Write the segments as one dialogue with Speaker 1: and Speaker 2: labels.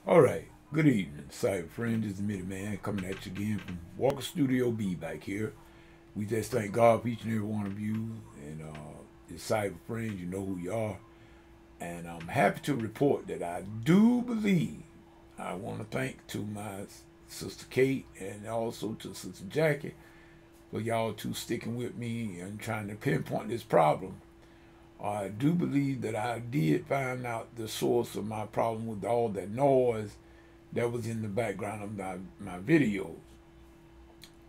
Speaker 1: All right. Good evening, cyber friends. It's the Minute Man coming at you again from Walker Studio B back here. We just thank God for each and every one of you and your cyber friends. You know who you are, and I'm happy to report that I do believe. I want to thank to my sister Kate and also to sister Jackie for y'all two sticking with me and trying to pinpoint this problem. I do believe that I did find out the source of my problem with all that noise that was in the background of my videos.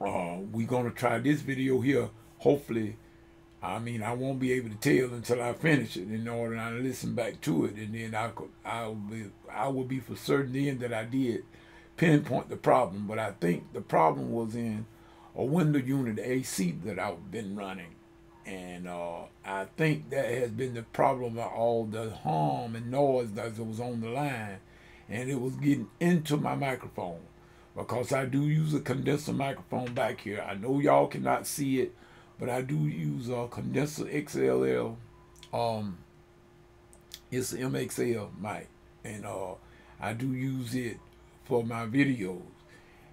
Speaker 1: We're going to try this video here. Hopefully, I won't be able to tell until I finish it in order to listen back to it. And then I will be for certain then that I did pinpoint the problem. But I think the problem was in a window unit AC that I've been running. And I think that has been the problem of all the hum and noise that was on the line, and it was getting into my microphone because I do use a condenser microphone back here. I know y'all cannot see it, but I do use a condenser XLL. Um, it's an MXL mic, and I do use it for my videos.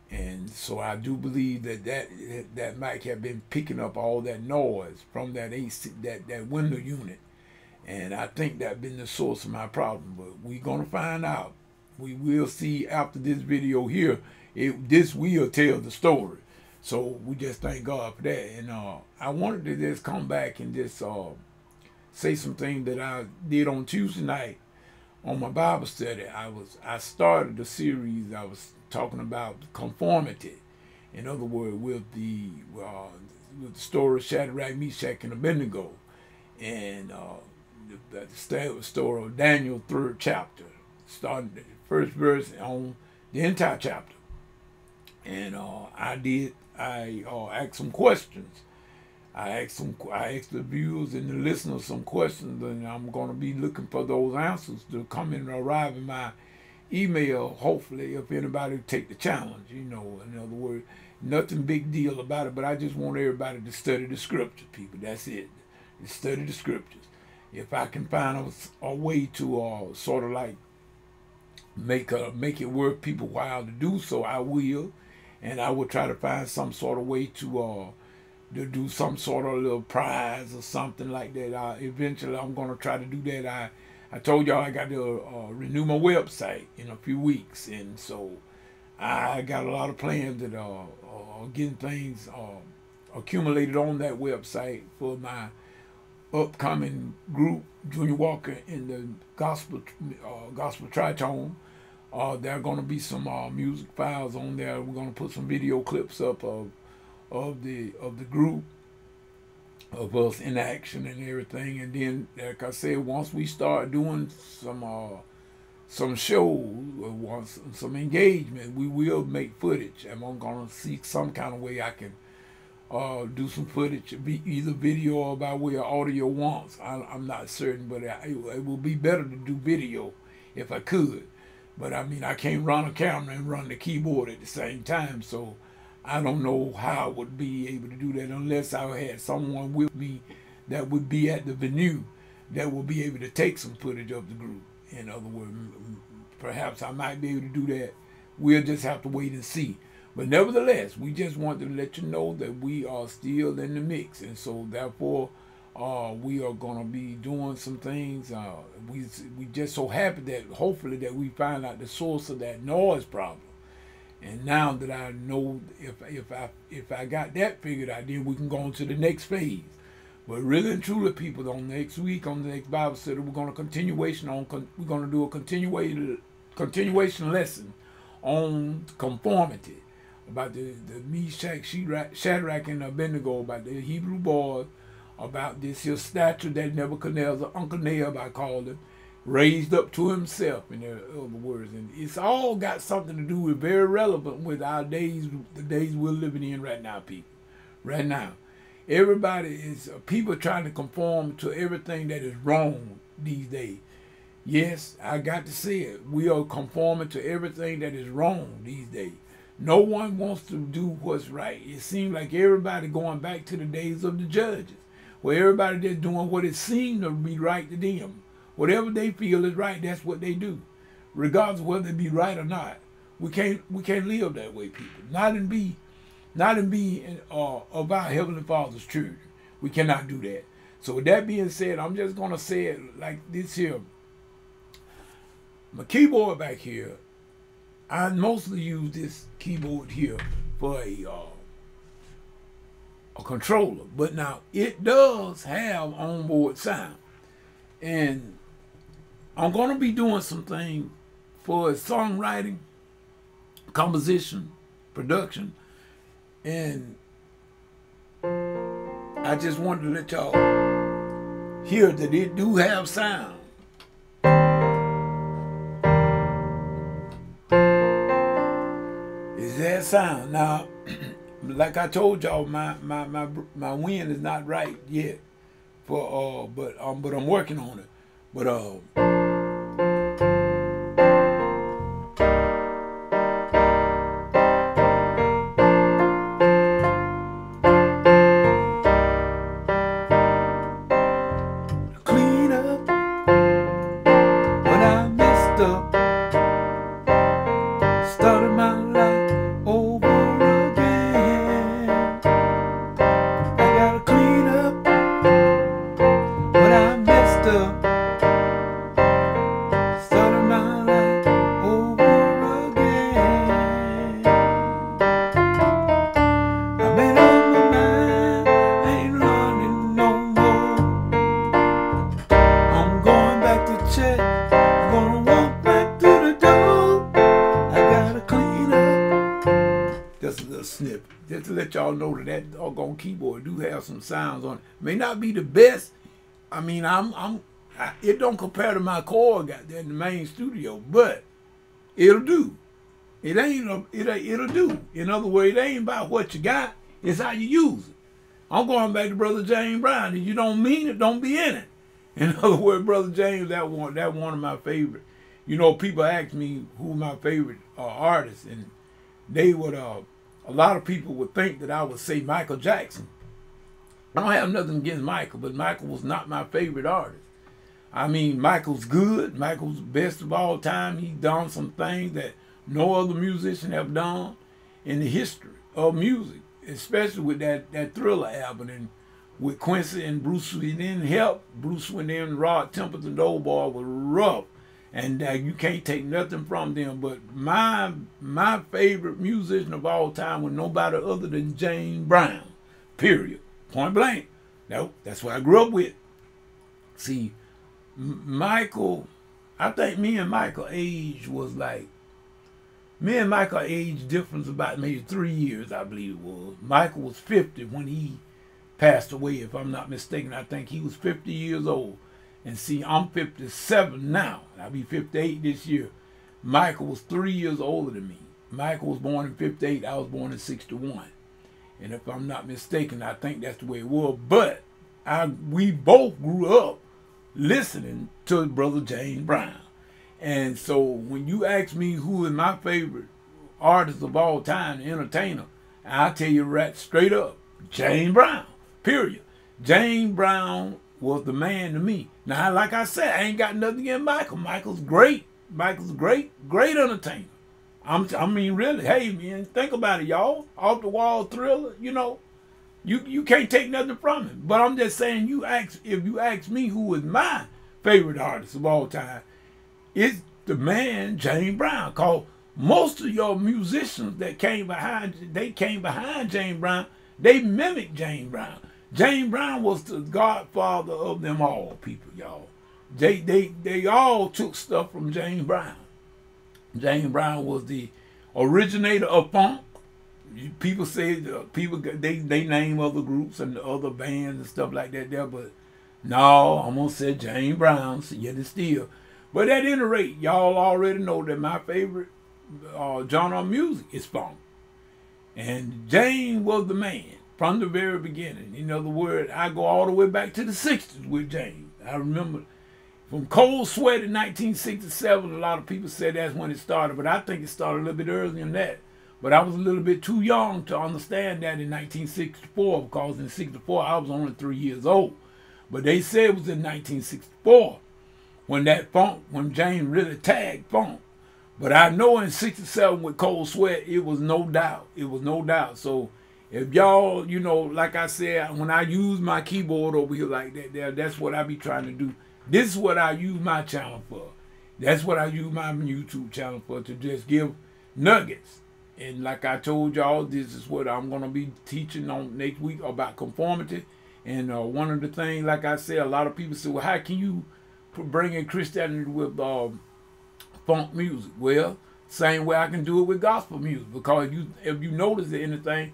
Speaker 1: And so I do believe that mic had been picking up all that noise from that AC, that window unit, and I think that been the source of my problem. But we're gonna find out. We will see after this video here. This will tell the story. So we just thank God for that. And I wanted to just come back and just say some things that I did on Tuesday night on my Bible study. I started the series. I was talking about conformity. In other words, with the story of Shadrach, Meshach, and Abednego, and the story of Daniel, third chapter, starting the first verse on the entire chapter. And I asked some questions. I asked the viewers and the listeners some questions, and I'm going to be looking for those answers to come and arrive in my email. Hopefully, if anybody take the challenge, in other words, nothing big deal about it, but I just want everybody to study the scriptures, people. That's it. Just study the scriptures. If I can find a way to sort of like make it worth people while to do so, I will, and I will try to find some sort of way to do some sort of little prize or something like that. Eventually, I'm going to try to do that. I told y'all I got to renew my website in a few weeks, and so I got a lot of plans that are getting things accumulated on that website for my upcoming group, Junior Walker in the gospel tritone. There are going to be some music files on there. We're going to put some video clips up of the group, of us in action and everything. And then, like I said, once we start doing some shows, or once some engagement, we will make footage, and I'm gonna see some kind of way I can do some footage, be either video or by way of audio once. I'm not certain, but it will be better to do video if I could. But I mean, I can't run a camera and run the keyboard at the same time, so I don't know how I would be able to do that unless I had someone with me that would be at the venue that will be able to take some footage of the group. In other words, perhaps I might be able to do that. We'll just have to wait and see. But nevertheless, we just want to let you know that we are still in the mix, and so therefore, we are gonna be doing some things. We just so happy that hopefully that we find out the source of that noise problem. And now that I know if I got that figured out, then we can go on to the next phase. But really and truly, people, on next week on the next Bible study, we're going to we're going to do a continuation lesson on conformity about the Meshach, Shadrach, and Abednego, about the Hebrew boys, about this here statue that Nebuchadnezzar, Uncle Neb, I called him, raised up to himself, in other words. And it's all got something to do with, very relevant with our days, the days we're living in right now, people. Right now. Everybody is, people trying to conform to everything that is wrong these days. Yes, I got to say it. We are conforming to everything that is wrong these days. No one wants to do what's right. It seems like everybody going back to the days of the judges, where everybody just doing what it seemed to be right to them. Whatever they feel is right, that's what they do. regardless of whether it be right or not. We can't live that way, people. Not in being of our Heavenly Father's children. We cannot do that. So with that being said, I'm just gonna say it like this here. My keyboard back here, I mostly use this keyboard here for a controller, but now it does have onboard sound, and I'm gonna be doing some things for songwriting, composition, production, and I just wanted to let y'all hear that it do have sound. Is that sound now? Like I told y'all, my wind is not right yet, but I'm working on it. But clean up what I messed up, started my life over. Just a little snippet, just to let y'all know that doggone keyboard do have some sounds on it. May not be the best. I mean, it don't compare to my chord got there in the main studio, but it'll do. It'll do. In other words, it ain't about what you got, it's how you use it. I'm going back to Brother James Brown. If you don't mean it, don't be in it. In other words, Brother James, that one of my favorite. You know, people ask me who my favorite artists, and they would, a lot of people would think that I would say Michael Jackson. I don't have nothing against Michael, but Michael was not my favorite artist. I mean, Michael's good. Michael's best of all time. He's done some things that no other musician have done in the history of music, especially with that Thriller album, and with Quincy and Bruce. We didn't help. Bruce went in, Rod Templeton, the old boy was rough. And you can't take nothing from them. But my favorite musician of all time was nobody other than James Brown, period. Point blank. Nope, that's what I grew up with. See, Michael, I think me and Michael age was like, me and Michael age difference about maybe 3 years, I believe it was. Michael was 50 when he passed away, if I'm not mistaken. I think he was 50 years old. And see, I'm 57 now. I'll be 58 this year. Michael was 3 years older than me. Michael was born in 58. I was born in 61. And if I'm not mistaken, I think that's the way it was. But we both grew up listening to Brother James Brown. And so when you ask me who is my favorite artist of all time, entertainer, I'll tell you right straight up, James Brown, period. James Brown was the man to me. Now, like I said, I ain't got nothing against Michael. Michael's great. Michael's great entertainer. I mean, really, hey, man, think about it, y'all. Off the wall Thriller, you know, you can't take nothing from him. But I'm just saying, if you ask me who is my favorite artist of all time, it's the man James Brown. Cause most of your musicians that came behind James Brown, they mimicked James Brown. James Brown was the godfather of them all, people, y'all. They all took stuff from James Brown. James Brown was the originator of funk. People say they name other groups and other bands and stuff like that there, but no, I'm gonna say James Brown, so yet it's still. But at any rate, y'all already know that my favorite genre of music is funk, and James was the man from the very beginning. In other words, I go all the way back to the 60s with James. I remember from Cold Sweat in 1967, a lot of people said that's when it started, but I think it started a little bit earlier than that. But I was a little bit too young to understand that in 1964, because in 64 I was only 3 years old. But they said it was in 1964 when that funk, when James really tagged funk But I know in 67 with Cold Sweat, it was no doubt. It was no doubt. So if y'all, you know, like I said, when I use my keyboard over here like that, that's what I be trying to do. This is what I use my channel for. That's what I use my YouTube channel for, to just give nuggets. And like I told y'all, this is what I'm going to be teaching on next week about conformity. And one of the things, like I said, a lot of people say, well, how can you bring in Christianity with funk music? Well, same way I can do it with gospel music. Because if you notice anything,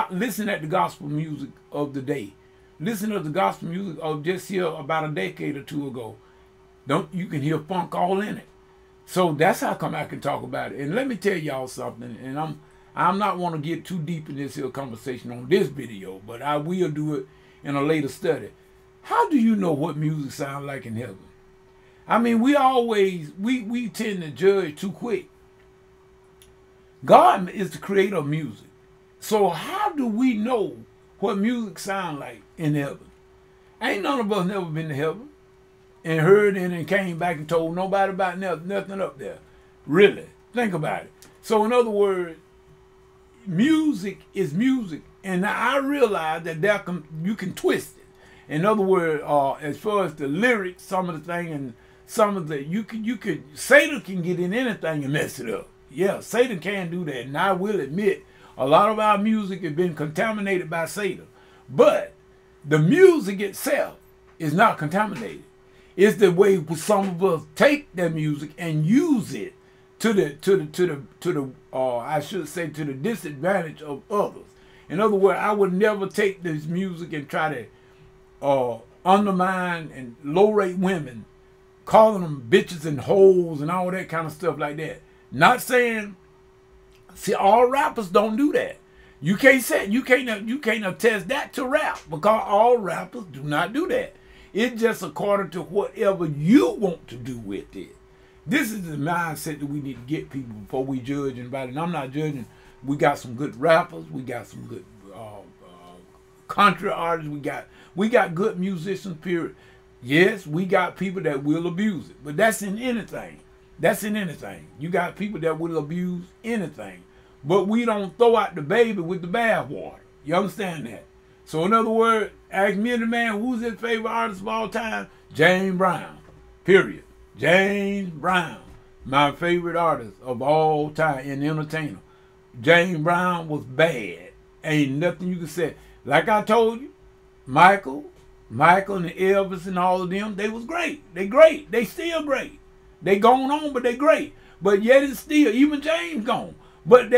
Speaker 1: listen at the gospel music of the day. Listen to the gospel music of just here about a decade or two ago. You can hear funk all in it. So that's how come I can talk about it. And let me tell y'all something, and I'm not want to get too deep in this here conversation on this video, but I will do it in a later study. How do you know what music sounds like in heaven? I mean, we tend to judge too quick. God is the creator of music. So how do we know what music sounds like in heaven? Ain't none of us never been to heaven and heard it and came back and told nobody about nothing up there. Really, think about it. So in other words, music is music, and I realize that you can twist it. In other words, as far as the lyrics, some of the thing, and some of the Satan can get in anything and mess it up. Yeah, Satan can do that, and I will admit a lot of our music has been contaminated by Satan, but the music itself is not contaminated. It's the way some of us take their music and use it to the I should say to the disadvantage of others. In other words, I would never take this music and try to undermine and low-rate women, calling them bitches and hoes and all that kind of stuff like that. Not saying, see, all rappers don't do that. You can't attest that to rap, because all rappers do not do that. It's just according to whatever you want to do with it. This is the mindset that we need to get people before we judge anybody. And I'm not judging. We got some good rappers. We got some good country artists. We got good musicians, period. Yes, we got people that will abuse it. But that's in anything. That's in anything. You got people that will abuse anything. But we don't throw out the baby with the bathwater. You understand that? So in other words, ask me the man, who's his favorite artist of all time? James Brown, period. James Brown, my favorite artist of all time and entertainer. James Brown was bad. Ain't nothing you can say. Like I told you, Michael and Elvis and all of them, they was great. They great. They still great. They going on, but they great. But yet it's still, even James gone. But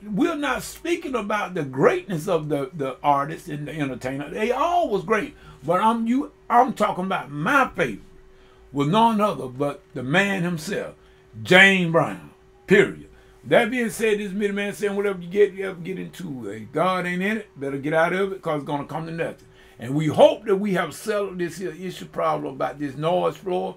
Speaker 1: we're not speaking about the greatness of the artist and the entertainer. They all was great. But I'm talking about my favorite was none other but the man himself, James Brown, period. That being said, this Midman saying whatever you ever get into, God ain't in it, better get out of it, because it's going to come to nothing. And we hope that we have settled this here issue problem about this noise floor.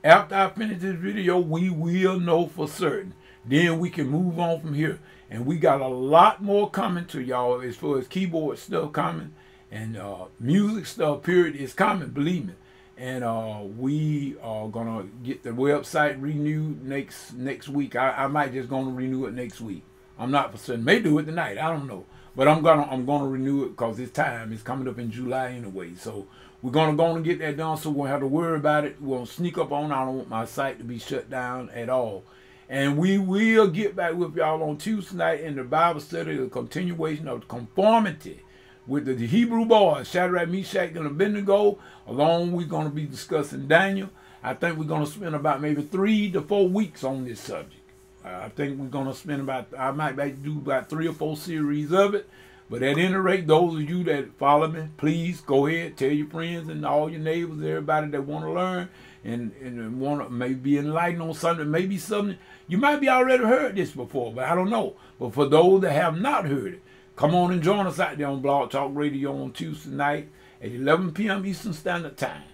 Speaker 1: After I finish this video, we will know for certain. Then we can move on from here. And we got a lot more coming to y'all as far as keyboard stuff coming. And music stuff, period, is coming, believe me. And we are going to get the website renewed next week. I might just going to renew it next week. I'm not for certain. May do it tonight. I don't know. But I'm gonna renew it because it's time. It's coming up in July anyway. So we're gonna go and get that done, so we won't have to worry about it. We'll sneak up on. I don't want my site to be shut down at all. And we will get back with y'all on Tuesday night in the Bible study, the continuation of conformity with the Hebrew boys, Shadrach, Meshach, and Abednego. Along, we're going to be discussing Daniel. I think we're going to spend about maybe 3 to 4 weeks on this subject. I think we're going to spend I might do about 3 or 4 series of it. But at any rate, those of you that follow me, please go ahead, tell your friends and all your neighbors, everybody that want to learn and want to maybe be enlightened on something. Maybe something, you might be already heard this before, but I don't know. But for those that have not heard it, come on and join us out there on Blog Talk Radio on Tuesday night at 11 p.m. Eastern Standard Time.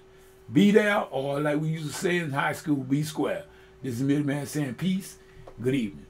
Speaker 1: Be there, or like we used to say in high school, be square. This is Midman saying peace. Good evening.